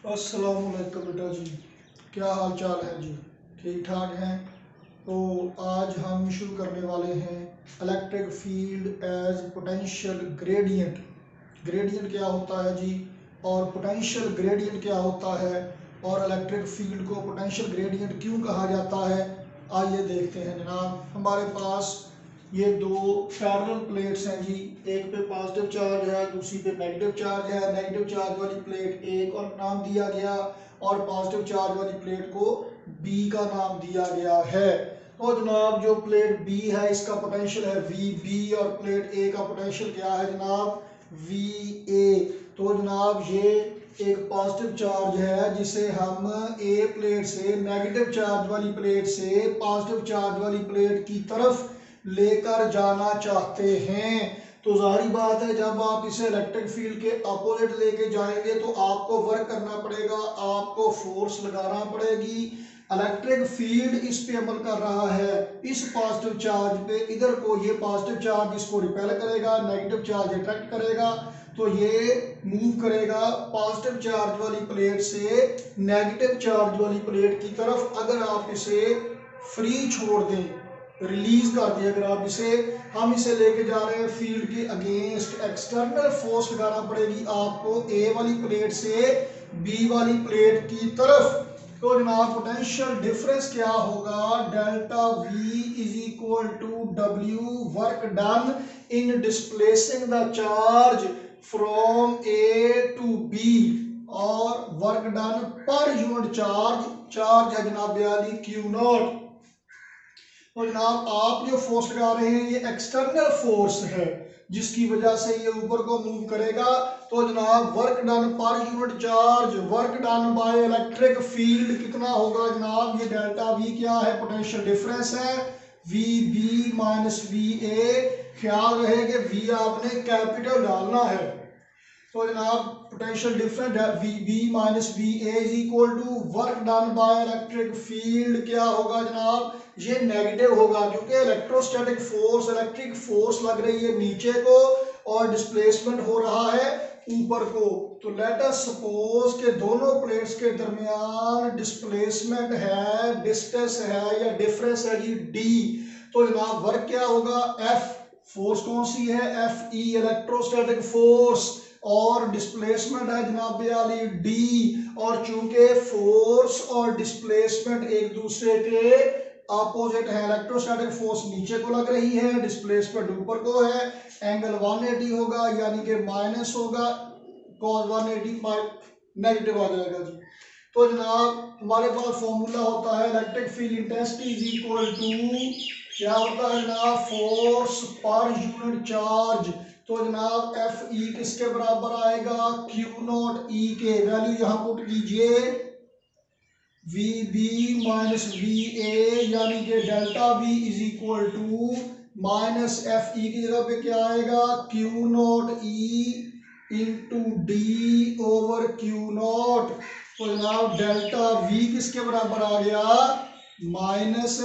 अस्सलाम वालेकुम बेटा जी, क्या हाल चाल है जी? ठीक ठाक हैं। तो आज हम शुरू करने वाले हैं electric field as potential gradient. Gradient क्या होता है जी, और पोटेंशियल ग्रेडियंट क्या होता है, और इलेक्ट्रिक फील्ड को पोटेंशियल ग्रेडियंट क्यों कहा जाता है, आइए देखते हैं जनाब। हमारे पास ये दो पैरेलल प्लेट्स हैं जी, एक पे पॉजिटिव चार्ज है, दूसरी पे नेगेटिव चार्ज है। नेगेटिव चार्ज वाली प्लेट ए को नाम दिया गया और पॉजिटिव चार्ज वाली प्लेट को बी का नाम दिया गया है। तो जनाब जो प्लेट बी है इसका पोटेंशियल है वी बी, और प्लेट ए का पोटेंशियल क्या है जनाब, वी ए। तो जनाब ये एक पॉजिटिव चार्ज है जिसे हम ए प्लेट से नेगेटिव चार्ज वाली प्लेट से पॉजिटिव चार्ज वाली प्लेट की तरफ लेकर जाना चाहते हैं। तो जाहिर बात है जब आप इसे इलेक्ट्रिक फील्ड के अपोजिट लेके जाएंगे तो आपको वर्क करना पड़ेगा, आपको फोर्स लगाना पड़ेगी। इलेक्ट्रिक फील्ड इस पे अमल कर रहा है, इस पॉजिटिव चार्ज पे, इधर को ये पॉजिटिव चार्ज इसको रिपेल करेगा, नेगेटिव चार्ज अट्रैक्ट करेगा, तो ये मूव करेगा पॉजिटिव चार्ज वाली प्लेट से नेगेटिव चार्ज वाली प्लेट की तरफ। अगर आप इसे फ्री छोड़ दें, रिलीज कर दिया, अगर आप इसे, हम इसे लेके जा रहे हैं फील्ड के अगेंस्ट, एक्सटर्नल फोर्स लगाना पड़ेगी आपको ए वाली प्लेट से बी वाली प्लेट की तरफ। तो जनाब पोटेंशियल डिफरेंस क्या होगा, delta V is equal to W work done in displacing the charge from A to B, और work done per unit charge, charge है जनाब यानी क्यू नॉट। तो जनाब आप जो फोर्स लगा रहे हैं ये एक्सटर्नल फोर्स है जिसकी वजह से ये ऊपर को मूव करेगा। तो जनाब work done per unit charge, work done by electric field कितना होगा जनाब, ये डेल्टा वी क्या है, पोटेंशियल डिफरेंस है, V B minus V A. ख्याल रहे कि वी आपने कैपिटल डालना है। तो जनाब potential difference V B minus V A is equal to work done by electric field, क्या होगा जनाब, ये नेगेटिव होगा क्योंकि इलेक्ट्रोस्टैटिक फोर्स, इलेक्ट्रिक फोर्स लग रही है नीचे को और डिस्प्लेसमेंट हो रहा है ऊपर को। तो लेट अस सपोज के दोनों प्लेट्स के दरमियान डिस्प्लेसमेंट है, डिस्टेंस है या डिफरेंस है जी डी। तो जनाब वर्क क्या होगा, एफ, फोर्स कौन सी है, एफ ई इलेक्ट्रोस्टैटिक फोर्स, और डिस्प्लेसमेंट है जनाब वाली डी। और चूंकि फोर्स और डिस्प्लेसमेंट एक दूसरे के अपोजिट है, इलेक्ट्रोस्टैटिक फोर्स नीचे को लग रही है, डिस्प्लेसमेंट ऊपर को है, एंगल 180 होगा यानी कि माइनस होगा, cos 180 नेगेटिव आ जाएगा जी। तो जनाब हमारे पास फॉर्मूला होता है electric field intensity is equal to, क्या होता है जनाब, फोर्स पर यूनिट चार्ज। तो जनाब एफ ई किसके बराबर आएगा, क्यू नॉट ई के, वैल्यू यहां पुट कीजिए, V B minus V A, यानी कि delta V is equal to minus F E की जगह पे क्या आएगा, Q naught E into D over Q naught. तो जनाब डेल्टा वी किसके बराबर आ गया, माइनस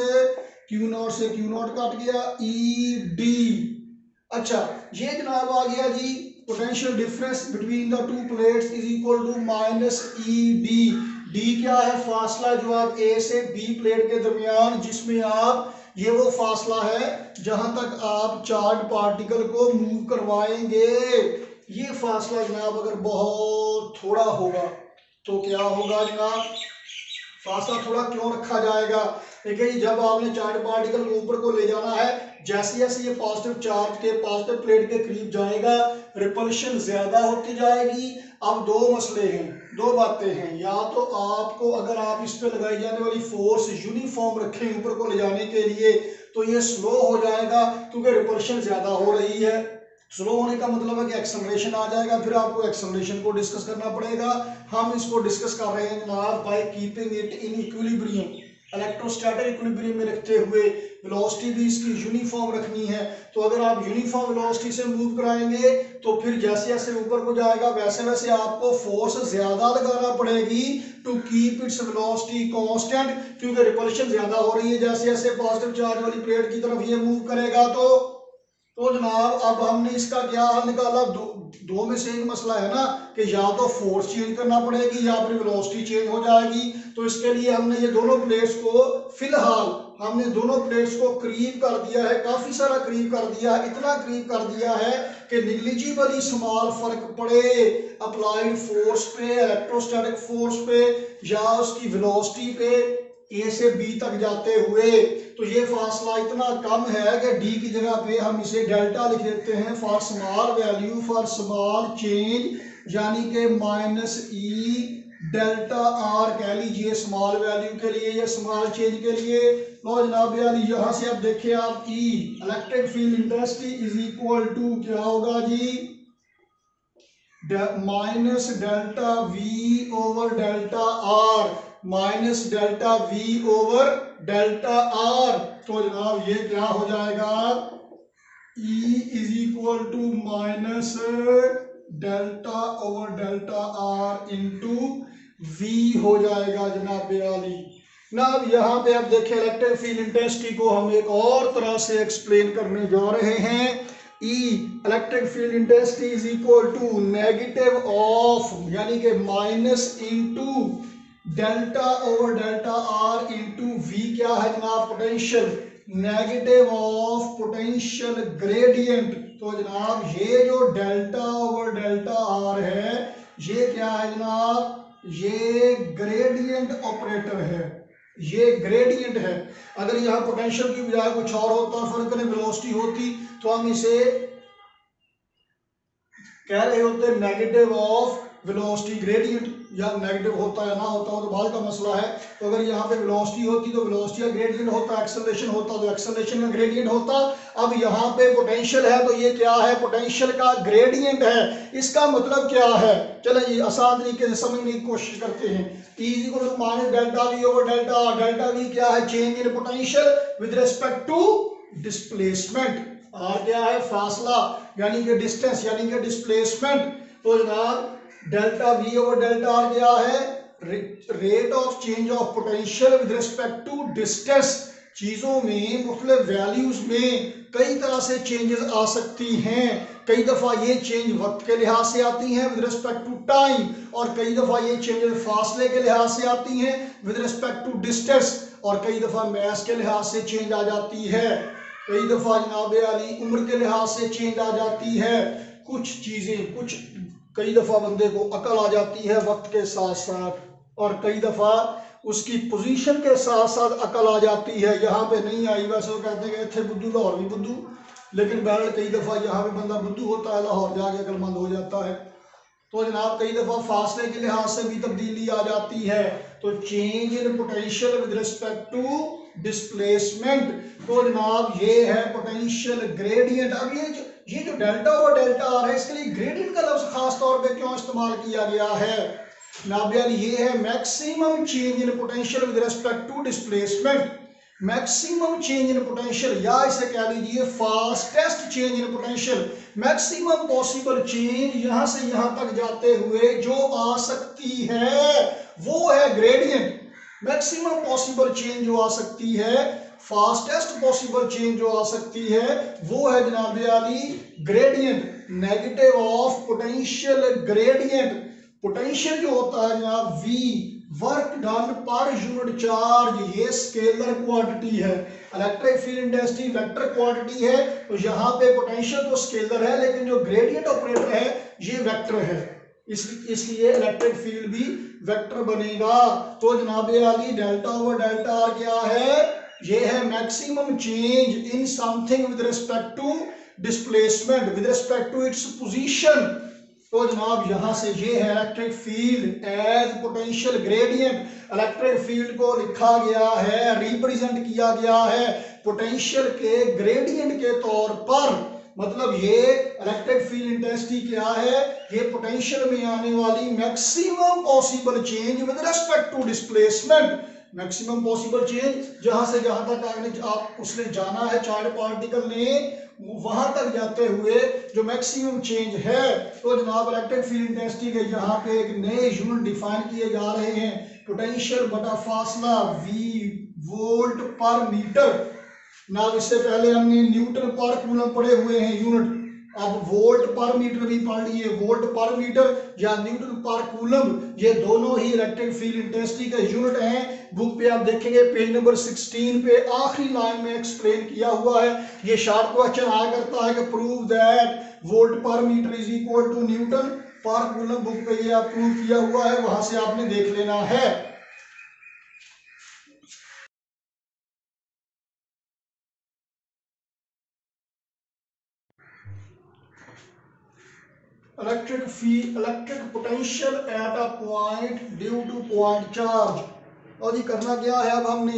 क्यू नॉट से क्यू नॉट कट गया, ई डी। अच्छा ये जनाब आ गया जी potential difference between the two plates is equal to minus E D. D क्या है, फासला जो आप ए से बी प्लेट के दरमियान, जिसमें आप, ये वो फासला है जहां तक आप चार्ज पार्टिकल को मूव करवाएंगे। ये फासला जनाब अगर बहुत थोड़ा होगा तो क्या होगा जनाब, फासला थोड़ा क्यों रखा जाएगा, देखिए जब आपने चार्ज पार्टिकल को ऊपर को ले जाना है, जैसे जैसे ये पॉजिटिव चार्ज के पॉजिटिव प्लेट के करीब जाएगा रिपल्शन ज्यादा होती जाएगी। अब दो मसले हैं, दो बातें हैं, या तो आपको अगर आप इस पे लगाई जाने वाली फोर्स यूनिफॉर्म रखें ऊपर को ले जाने के लिए तो ये स्लो हो जाएगा क्योंकि रिपल्शन ज्यादा हो रही है। स्लो होने का मतलब है कि एक्सेलरेशन आ जाएगा, फिर आपको एक्सेलरेशन को डिस्कस करना पड़ेगा। हम इसको डिस्कस कर रहे हैं जनाब bye keeping it in equilibrium, electrostatic equilibrium में रखते हुए वेलोसिटी भी इसकी यूनिफॉर्म रखनी है। तो अगर आप यूनिफॉर्म वेलोसिटी से मूव कराएंगे तो फिर जैसे जैसे ऊपर को जाएगा वैसे वैसे आपको फोर्स ज्यादा लगाना पड़ेगी to keep its velocity constant, क्योंकि रिपल्शन ज्यादा हो रही है जैसे जैसे पॉजिटिव चार्ज वाली प्लेट की तरफ ये मूव करेगा। तो तो जनाब अब हमने इसका क्या हल निकाला, दो में से एक मसला है ना कि या तो फोर्स चेंज करना पड़ेगी या फिर वेलोसिटी चेंज हो जाएगी। तो इसके लिए हमने ये दोनों प्लेट्स को फिलहाल हमने दोनों प्लेट्स को करीब कर दिया है, काफी सारा करीब कर दिया है, इतना करीब कर दिया है कि निग्लिजिबली स्मॉल फर्क पड़े अप्लाइड फोर्स पे, इलेक्ट्रोस्टैटिक फोर्स पे या उसकी वेलोसिटी पे ए से बी तक जाते हुए। तो ये फासला इतना कम है कि डी की जगह पे हम इसे डेल्टा लिख देते हैं for small value for small change, यानी कि माइनस ई डेल्टा आर कह लीजिए स्मॉल वैल्यू के लिए या स्मॉल चेंज के लिए। लो जनाब यहाँ से आप देखिए आप E electric field intensity is equal to क्या होगा जी, minus delta V over delta R, minus delta V over delta R. तो जनाब ये क्या हो जाएगा, E is equal to minus delta over delta R into V हो जाएगा जनाब बयाली। ना अब यहाँ पे आप देखिए इलेक्ट्रिक फील्ड इंटेंसिटी को हम एक और तरह से एक्सप्लेन करने जा रहे हैं। E electric field intensity is equal to negative of यानी कि minus into delta over delta R into V क्या है जनाब, potential, negative of potential gradient. तो जनाब ये जो डेल्टा ओवर डेल्टा आर है ये क्या है जनाब, ये ग्रेडियंट ऑपरेटर है, ये ग्रेडियंट है। अगर यहाँ पोटेंशियल की बजाय कुछ और होता, फर्क में वेलोसिटी होती, तो हम इसे कह रहे होते नेगेटिव ऑफ वेलोसिटी ग्रेडियंट, या नेगेटिव होता या ना होता वो तो बाद का मसला है। तो अगर यहाँ पे वेलोसिटी होती तो वेलोसिटी का ग्रेडियंट होता, एक्सेलरेशन होता तो एक्सेलरेशन का ग्रेडियंट होता। अब यहाँ पे पोटेंशियल है तो ये क्या है, पोटेंशियल का ग्रेडियंट है। इसका मतलब क्या है, चले ये आसान तरीके से समझने की कोशिश करते हैं। E equal to minus delta V over delta R, delta V क्या है, change in potential with respect to displacement, R क्या है फासला यानी कि डिस्टेंस यानी कि डिस्प्लेसमेंट। तो जनाब delta V over delta R क्या है, rate of change of potential with respect to distance. चीजों में मुख्तलिफ वैल्यूज में कई तरह से चेंजेस आ सकती हैं। कई दफा ये चेंज वक्त के लिहाज से आती हैं विद रिस्पेक्ट टू टाइम, और कई दफा ये चेंजेस फासले के लिहाज से आती हैं विद रिस्पेक्ट टू डिस्टेंस, और कई दफा मैस के लिहाज से चेंज आ जाती है, कई दफा जनाब अली उम्र के लिहाज से चेंज आ जाती है। कुछ चीजें कुछ कई दफा बंदे को अकल आ जाती है वक्त के साथ साथ, और कई दफा उसकी पोजीशन के साथ साथ अकल आ जाती है। यहाँ पे नहीं आई, वैसे वो कहते हैं थे बुद्धू लाहौर भी बुद्धू, लेकिन बहरहाल कई दफा यहाँ पे बंदा बुद्धू होता है, लाहौर जाके अकलमंद हो जाता है। तो जनाब कई दफा फासले के लिहाज से भी तब्दीली आ जाती है। तो change in potential with respect to displacement, तो जनाब ये है पोटेंशियल ग्रेडियंट। अब ये जो डेल्टा और डेल्टा आर है इसके लिए ग्रेडियंट का लफ्ज खास तौर पे क्यों इस्तेमाल किया गया है, नाबियान ये है maximum change in potential with respect to displacement, maximum change in potential, या इसे कह लीजिए fastest change in potential, maximum possible change यहां से यहां तक जाते हुए जो आ सकती है वो है ग्रेडियंट। मैक्सिमम पॉसिबल चेंज जो आ सकती है, फास्टेस्ट पॉसिबल चेंज जो आ सकती है वो है जनाब Ali gradient, negative of potential gradient. Potential जो होता है जनाब V, work done per unit charge, ये स्केलर क्वांटिटी है। Electric field intensity vector quantity है, तो यहाँ पे पोटेंशियल तो स्केलर है लेकिन जो ग्रेडियंट ऑपरेटर है ये वेक्टर है, इसलिए इलेक्ट्रिक फील्ड भी वेक्टर बनेगा। तो जनाब अली डेल्टा ओवर डेल्टा आर क्या है, ये है maximum change in something with respect to displacement with respect to its position. तो जनाब यहां से ये है electric field as potential gradient. Electric field को लिखा गया है, रिप्रेजेंट किया गया है पोटेंशियल के ग्रेडियंट के तौर पर। मतलब ये इलेक्ट्रिक फील्ड इंटेंसिटी क्या है, ये पोटेंशियल में आने वाली maximum possible change with respect to displacement. Maximum possible change जहां से जहां तक आप उसने जाना है चार्ज पार्टिकल ने, वहां तक जाते हुए जो मैक्सिमम चेंज है। तो जनाब इलेक्ट्रिक फील्ड इंटेंसिटी के यहाँ पे एक नए यूनिट डिफाइन किए जा रहे हैं, पोटेंशियल बटा फासला V, वोल्ट पर मीटर। ना इससे पहले हमने न्यूटन पर कूलम पढ़े हुए हैं यूनिट, अब वोल्ट पर मीटर भी पढ़ लिए। वोल्ट पर मीटर या न्यूटन पर कूलम, ये दोनों ही इलेक्ट्रिक फील्ड इंटेंसिटी का यूनिट हैं। बुक पे आप देखेंगे पेज नंबर 16 पे आखिरी लाइन में एक्सप्लेन किया हुआ है। ये शॉर्ट क्वेश्चन आया करता है कि prove that volt per metre is equal to newton per coulomb. Book पे ये आप प्रूव किया हुआ है, वहां से आपने देख लेना है। Electric potential at a point due two point charge. और ये करना क्या है, अब हमने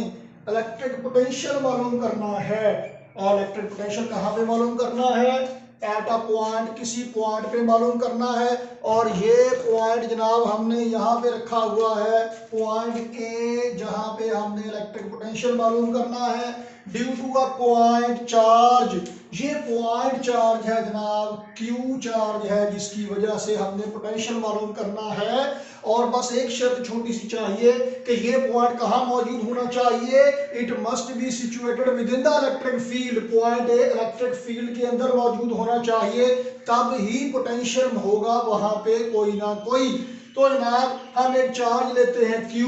इलेक्ट्रिक पोटेंशियल मालूम करना है। और इलेक्ट्रिक पोटेंशियल कहाँ पे मालूम करना है, एट अ पॉइंट, किसी पॉइंट पे मालूम करना है। और ये पॉइंट जनाब हमने यहाँ पे रखा हुआ है, पॉइंट ए, जहाँ पे हमने इलेक्ट्रिक पोटेंशियल मालूम करना है due to a point charge. ये पॉइंट चार्ज है जनाब, क्यू चार्ज है, जिसकी वजह से हमने पोटेंशियल मालूम करना है। और बस एक शर्त छोटी सी चाहिए कि ये पॉइंट कहाँ मौजूद होना चाहिए, it must be situated with in the electric field. Point A electric field के अंदर मौजूद होना चाहिए, तब ही पोटेंशियल होगा वहां पे कोई ना कोई। तो जनाब हम एक चार्ज लेते हैं Q,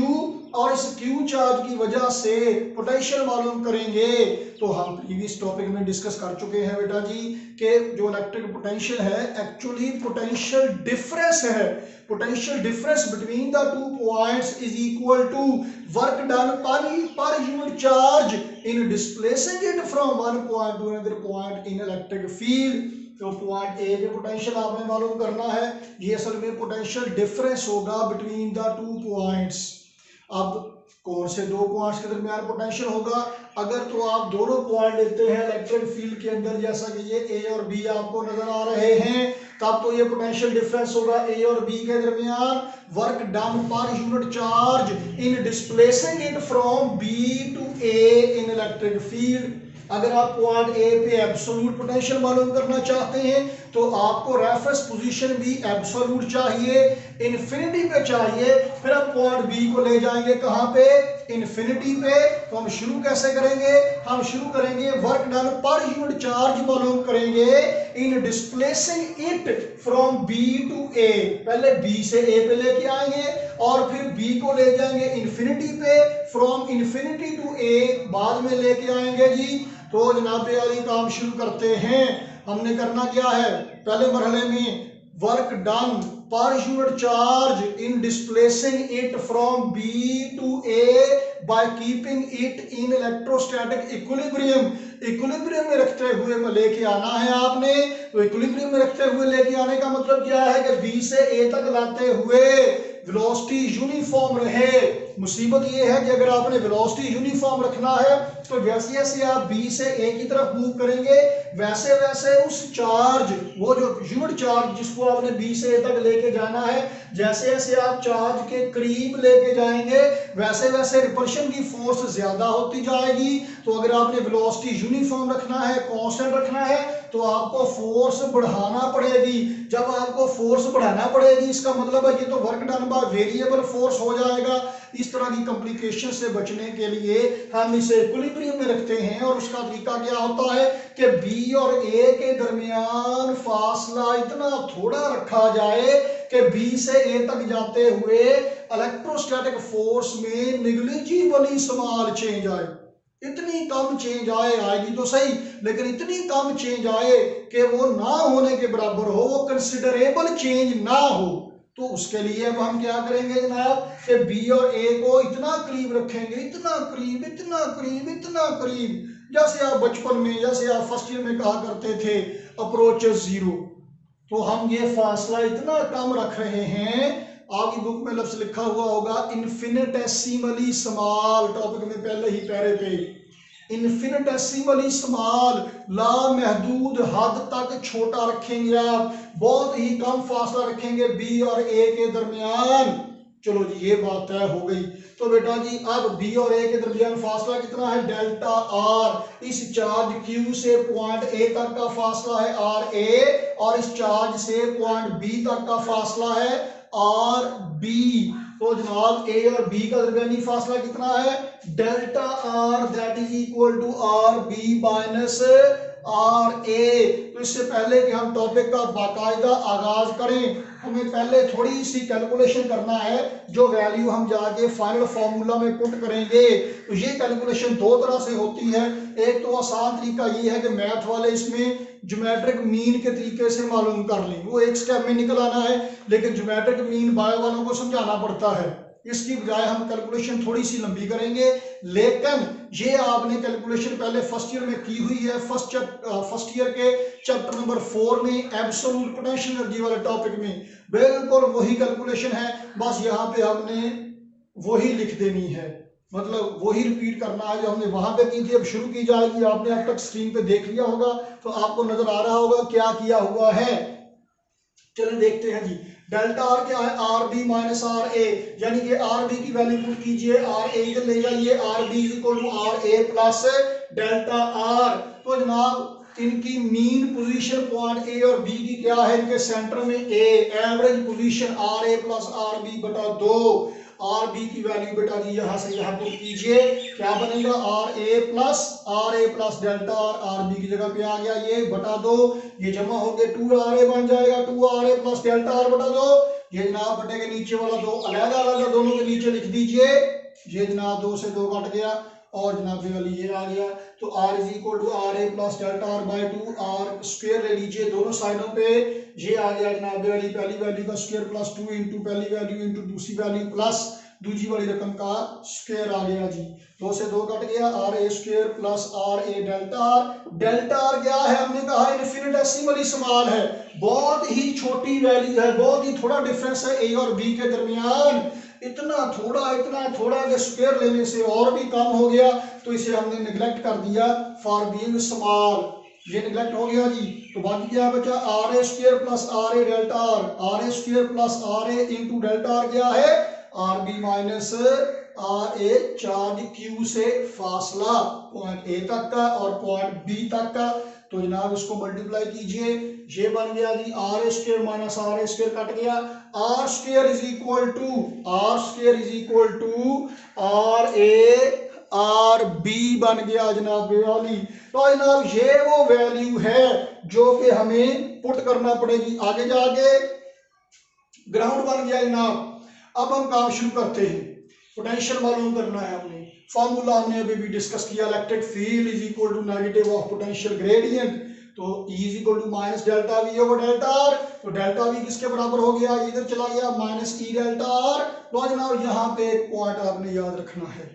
और इस Q चार्ज की वजह से पोटेंशियल मालूम करेंगे। तो हम प्रीवियस टॉपिक में डिस्कस कर चुके हैं बेटा जी कि जो इलेक्ट्रिक पोटेंशियल है एक्चुअली पोटेंशियल डिफरेंस है। Potential difference between the two points is equal to work done per unit charge in displacing it from one point to another point in electric field. तो point A पे potential आपने मालूम करना है, ये असल में पोटेंशियल डिफरेंस होगा बिटवीन द टू पॉइंट्स। अब कौन से दो पॉइंट्स के दरमियान पोटेंशियल होगा, अगर तो आप दोनों पॉइंट लेते हैं इलेक्ट्रिक फील्ड के अंदर, जैसा कि ये ए और बी आपको नजर आ रहे हैं, तब तो ये पोटेंशियल डिफरेंस होगा ए और बी के दरमियान work done per unit charge in displacing it from B to A in electric field. अगर आप पॉइंट ए पे एब्सोल्यूट पोटेंशियल मालूम करना चाहते हैं तो आपको रेफरेंस पोजीशन भी एब्सोल्यूट चाहिए, इन्फिनिटी पे चाहिए। फिर आप पॉइंट बी को ले जाएंगे कहां पे, इन्फिनिटी पे। तो हम शुरू कैसे करेंगे, हम शुरू करेंगे work done per unit charge मालूम करेंगे in displacing it from B to A. पहले बी से ए पे लेके आएंगे और फिर बी को ले जाएंगे इन्फिनिटी पे, फ्रॉम इन्फिनिटी टू ए बाद में लेके आएंगे जी। तो जनाब यारी काम शुरू करते हैं। हमने करना क्या है, पहले मरहले में work done per unit charge in displacing it from B to A by keeping it in electrostatic equilibrium. Equilibrium में रखते हुए लेके आना है आपने। तो इक्विलिब्रियम में रखते हुए लेके आने का मतलब क्या है कि बी से ए तक लाते हुए वेलोसिटी यूनिफॉर्म रहे। मुसीबत ये है कि अगर आपने वेलोसिटी यूनिफॉर्म रखना है तो जैसे जैसे आप बी से ए की तरफ मूव करेंगे वैसे वैसे उस चार्ज, वो जो यूनिट चार्ज जिसको आपने बी से ए तक लेके जाना है, जैसे जैसे आप चार्ज के करीब लेके जाएंगे वैसे वैसे रिपल्शन की फोर्स ज्यादा होती जाएगी। तो अगर आपने वेलोसिटी यूनिफॉर्म रखना है, कांस्टेंट रखना है, तो आपको फोर्स बढ़ाना पड़ेगी। जब आपको फोर्स बढ़ाना पड़ेगी इसका मतलब है कि तो work done by variable force हो जाएगा। इस तरह की कॉम्प्लिकेशन से बचने के लिए हम इसे इक्विलिब्रियम में रखते हैं। और उसका तरीका क्या होता है कि बी और ए के दरमियान फासला इतना थोड़ा रखा जाए कि बी से ए तक जाते हुए इलेक्ट्रोस्टैटिक फोर्स में निग्लिजिबली स्मॉल चेंज आए। इतनी कम चेंज आएगी तो सही, लेकिन इतनी कम चेंज आए कि वो ना होने के बराबर हो, वो कंसिडरेबल चेंज ना हो। तो उसके लिए अब हम क्या करेंगे जनाब कि बी और ए को इतना करीब रखेंगे, इतना करीब, इतना करीब, इतना करीब, जैसे आप बचपन में, जैसे आप फर्स्ट ईयर में कहा करते थे अप्रोचेस जीरो। तो हम ये फासला इतना कम रख रहे हैं, आपकी बुक में लफ्ज लिखा हुआ होगा इन्फिनिटेसिमली स्मॉल, टॉपिक में पहले ही पैरे पे, इन्फिनिटेसिमली स्मॉल, लामहदूद हद तक छोटा रखेंगे आप, बहुत ही कम फासला रखेंगे बी और ए के दरमियान। चलो जी ये बात तय हो गई। तो बेटा जी अब बी और ए के दरमियान फासला कितना है, डेल्टा आर। इस चार्ज क्यू से पॉइंट ए तक का फासला है आर ए, और इस चार्ज से पॉइंट बी तक का फासला है आर बी। तो जनाब ए और बी का दरमियानी फासला कितना है, delta R, that is equal to R B minus R A. तो इससे पहले कि हम टॉपिक का बाकायदा आगाज करें, हमें पहले थोड़ी सी कैलकुलेशन करना है, जो वैल्यू हम जाके फाइनल फार्मूला में पुट करेंगे। तो ये कैलकुलेशन दो तरह से होती है। एक तो आसान तरीका ये है कि मैथ वाले इसमें ज्योमेट्रिक मीन के तरीके से मालूम कर लें, वो एक स्टेप में निकल आना है, लेकिन ज्योमेट्रिक मीन बायो वालों को समझाना पड़ता है। इसकी बजाय हम कैलकुलेशन थोड़ी सी लंबी करेंगे, लेकिन ये आपने कैलकुलेशन पहले फर्स्ट ईयर में की हुई है। फर्स्ट ईयर के चैप्टर नंबर 4 में एब्सोल्यूट पोटेंशियल एनर्जी वाले टॉपिक में बिल्कुल वही कैलकुलेशन है, बस यहाँ पे हमने वही लिख देनी है, मतलब वही रिपीट करना है जो हमने वहां पे की थी। अब शुरू की जाएगी, आपने अब तक स्क्रीन पे देख लिया होगा तो आपको नजर आ रहा होगा क्या किया हुआ है। चलिए देखते हैं जी, डेल्टा आर क्या है, R B minus R A, यानी कि आर बी की वैल्यू पुट कीजिए, आर ए इधर ले जाइए, R B equal to R A plus delta R. तो जनाब इनकी मीन पोजीशन पॉइंट ए और बी की क्या है, इनके सेंटर में a, average position R A plus R B बटा 2। आर बी की वैल्यू बेटा जी यहां से यहां पुट कीजिए, क्या बनेगा, R A plus delta R B की जगह पे आ गया ये बटा 2, ये जमा हो गए 2 आर ए बन जाएगा, 2 R A plus delta R बटा 2। ये जनाब बटे के नीचे वाला 2 अलग-अलग दोनों के नीचे लिख दीजिए, ये जनाब 2 से 2 कट गया और जनाब ये वाली ये आ गया। तो R is equal to R A plus delta R by 2, R square ले लीजिए दोनों साइडों पे, ये आ गया जनाब वाली पहली वैल्यू का स्क्वायर प्लस 2 इंटू पहली वैल्यू इंटू दूसरी वैल्यू प्लस दूसरी वाली रकम का स्क्वायर आ गया जी, 2 से 2 कट गया, R A square plus R A delta R. Delta R क्या है, हमने कहा इनफिनिटेसिमली स्मॉल है, बहुत ही छोटी वैल्यू है, बहुत ही थोड़ा डिफरेंस है ए और बी के दरमियान, इतना थोड़ा कि स्क्वायर लेने से और भी कम हो गया, तो इसे हमने निगलेक्ट कर दिया फॉर बीइंग स्मॉल, ये निगलेक्ट हो गया जी। तो बाकी क्या बचा, R A square plus R A delta R, R A square plus R A into delta R क्या है, R B minus R A, charge Q से फासला पॉइंट ए तक का और पॉइंट बी तक का। तो जनाब इसको मल्टीप्लाई कीजिए, ये बन गया जी R A square minus R A square cut गया, R square is equal to R A R B बन गया जनाब वाली। तो जनाब ये वो वैल्यू है जो कि हमें पुट करना पड़ेगी आगे जाके, ग्राउंड बन गया जनाब। अब हम काम शुरू करते हैं, पोटेंशियल मालूम करना है हमने, फॉर्मूला हमने अभी भी डिस्कस किया, electric field is equal to negative of potential gradient, तो E is equal to minus delta V over delta R. तो डेल्टा वी किसके बराबर हो गया, इधर चला गया माइनस ई डेल्टा आर। तो जनाब यहाँ पे एक पॉइंट आपने याद रखना है,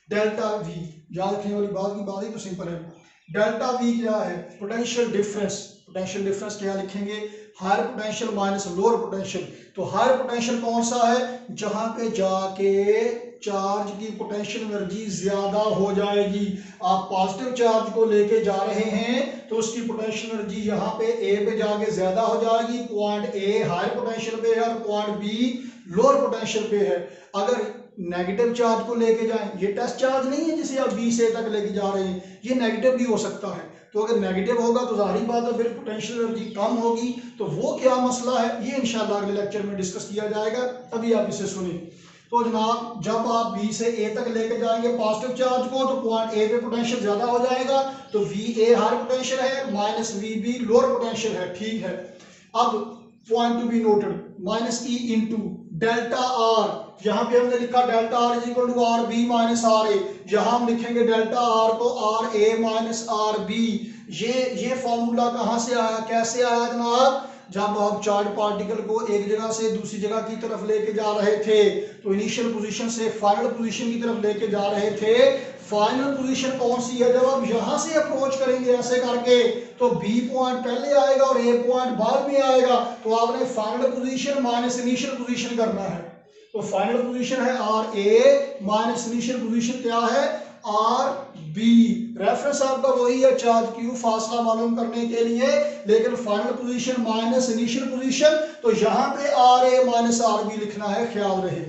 डेल्टा वी याद रखने वाली बात ही तो सिंपल है। डेल्टा वी क्या है, पोटेंशियल डिफरेंस, पोटेंशियल डिफरेंस क्या लिखेंगे, higher potential minus lower potential. तो हायर पोटेंशियल कौन सा है, जहां पे जाके चार्ज की पोटेंशियल एनर्जी ज्यादा हो जाएगी। आप पॉजिटिव चार्ज को लेके जा रहे हैं तो उसकी पोटेंशियल एनर्जी यहाँ पे ए पे जाके ज्यादा हो जाएगी, पॉइंट ए हायर पोटेंशियल पे है और पॉइंट बी लोअर पोटेंशियल पे है। अगर नेगेटिव चार्ज को लेके जाएं, ये टेस्ट चार्ज नहीं है जिसे आप बी से तक लेके जा रहे हैं, ये नेगेटिव भी हो सकता है। तो अगर नेगेटिव होगा तो जाहिर बात है फिर पोटेंशियल एनर्जी कम होगी, तो वो क्या मसला है ये इंशाल्लाह अगले लेक्चर में डिस्कस किया जाएगा, अभी आप इसे सुनिए। तो जनाब जब आप बी से ए तक लेके जाएंगे पॉजिटिव चार्ज को, तो पॉइंट ए पे पोटेंशियल ज्यादा हो जाएगा, तो वी ए हायर पोटेंशियल है minus V B lower potential है, ठीक है। अब point to be noted, minus E into delta R, यहाँ पे हमने लिखा delta R is equal to R B minus R A, यहाँ हम लिखेंगे डेल्टा आर को R A minus R B. ये फॉर्मूला कहाँ से आया, कैसे आया जनाब, जब आप चार्ज पार्टिकल को एक जगह से दूसरी जगह की तरफ लेके जा रहे थे, तो इनिशियल पोजीशन से फाइनल पोजीशन की तरफ लेके जा रहे थे। फाइनल पोजीशन कौन सी है, जब आप यहां से अप्रोच करेंगे ऐसे करके, तो बी पॉइंट पहले आएगा और ए पॉइंट बाद में आएगा, तो आपने final position minus initial position करना है। तो फाइनल पोजीशन है R A minus initial position क्या है आर बी। रेफरेंस आपका वही है चार्ज क्यू, फासला मालूम करने के लिए, लेकिन final position minus initial position, तो यहाँ पे R A minus R B लिखना है, ख्याल रहे।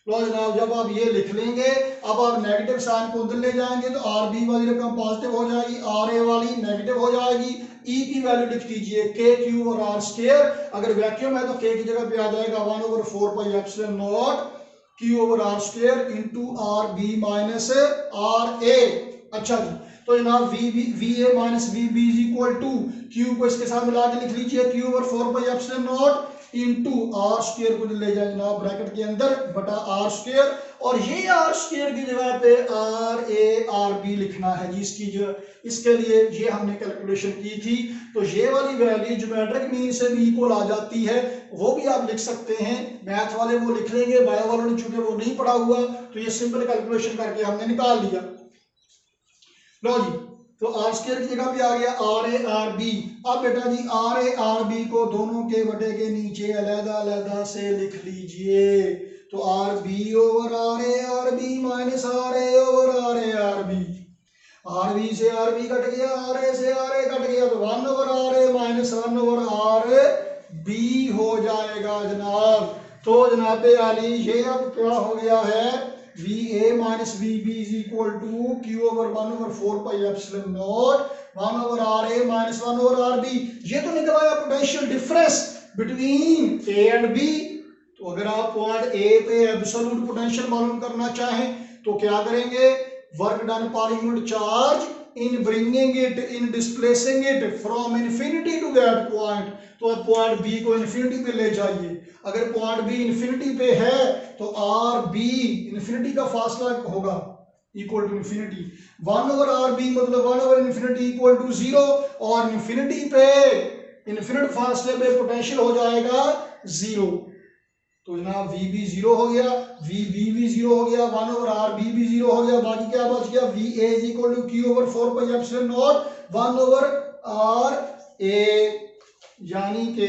लो जनाब जब आप ये लिख लेंगे, अब आप नेगेटिव साइन को उधर ले जाएंगे तो आर बी वाली रकम पॉजिटिव हो जाएगी, आर ए वाली नेगेटिव हो जाएगी, ई की वैल्यू लिख दीजिए के क्यू और आर स्क्वायर। अगर वैक्यूम है तो के की जगह पे आ जाएगा 1/4πε0 Q over R square into R B minus R A. अच्छा जी, तो जनाब V A minus V B is equal to Q को इसके साथ मिला के लिख लीजिए Q over 4πε0 into R square को ले जाए जनाब ब्रैकेट के अंदर बटा आर स्क्वायर, और ये आर स्क्वायर की जगह पे आर ए आर बी लिखना है जी इसकी जो, इसके लिए ये हमने कैलकुलेशन की थी। तो ये वाली वैल्यू ज्योमेट्रिक मीन से भी इक्वल आ जाती है, वो भी आप लिख सकते हैं। मैथ वाले वो लिख लेंगे, बायो वालों ने चूंकि वो नहीं पढ़ा हुआ तो ये सिंपल कैलकुलेशन करके हमने निकाल लिया। लो जी, तो आर स्क्वायर की जगह पे आ गया आर ए आर बी। अब बेटा जी आर ए आर बी को दोनों के बटे के नीचे अलग अलग से लिख लीजिए। तो R B over R B minus R A over R B. R B से आर बी कट गया, आर ए से आर ए कट गया, तो 1 over R A minus 1 over R B हो जाएगा जनाब। तो जनाब आली ये अब क्या हो गया है, V A minus V B is equal to Q over 1/4πε0 1 over R A minus 1 over R B. ये तो निकल आया potential difference between A and B. तो अगर आप पॉइंट ए पे एब्सोल्यूट पोटेंशियल मालूम करना चाहें तो क्या करेंगे, work done per unit charge in bringing it in displacing it from infinity to that point. तो अब पॉइंट बी को इन्फिनिटी पे ले जाइए। अगर पॉइंट बी इन्फिनिटी पे है तो आर बी इन्फिनिटी का फासला होगा equal to infinity 1 over R B, मतलब 1 ओवर इन्फिनिटी इक्वल टू 0, और इन्फिनिटी पे इन्फिनिट फासले पे पोटेंशियल हो जाएगा 0। तो जनाब वी बी 0 हो गया, वी बी भी 0 हो गया, 1 ओवर आर बी भी 0 हो गया। बाकी क्या बच गया, V A is equal to Q over 4πε0 1 over R A. यानी कि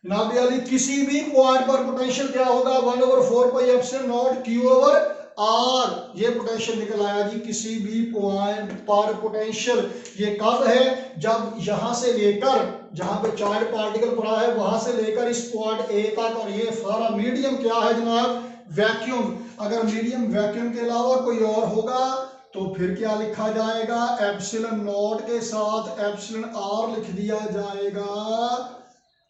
जनाब अली किसी भी पॉइंट पर पोटेंशियल क्या होगा, 1/4πε0 क्यू ओवर आर। ये पोटेंशियल निकल आया जी किसी भी पॉइंट पर पोटेंशियल। ये कब है, जब यहां से लेकर जहां पे चार्ज पार्टिकल पड़ा है वहां से लेकर इस पॉइंट ए तक, और ये सारा मीडियम क्या है जनाब, वैक्यूम। अगर मीडियम वैक्यूम के अलावा कोई और होगा तो फिर क्या लिखा जाएगा, एप्सिलॉन नॉट के साथ एप्सिलॉन आर लिख दिया जाएगा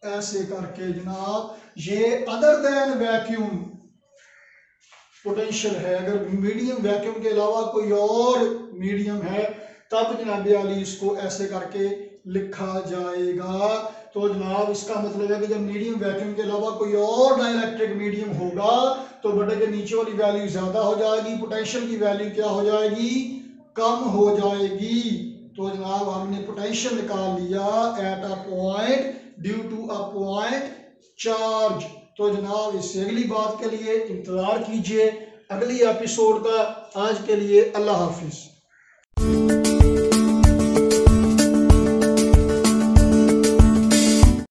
ऐसे करके जनाब। ये अदर देन वैक्यूम पोटेंशियल है। अगर मीडियम वैक्यूम के अलावा कोई और मीडियम है तब जनाब अली इसको ऐसे करके लिखा जाएगा। तो जनाब इसका मतलब है कि जब मीडियम वैक्यूम के अलावा कोई और डाइलेक्ट्रिक मीडियम होगा तो बटे के नीचे वाली वैल्यू ज्यादा हो जाएगी, पोटेंशियल की वैल्यू क्या हो जाएगी, कम हो जाएगी। तो जनाब हमने पोटेंशियल निकाल लिया at a point due to a point charge. तो जनाब इससे अगली बात के लिए इंतजार कीजिए अगली एपिसोड का। आज के लिए अल्लाह हाफिज।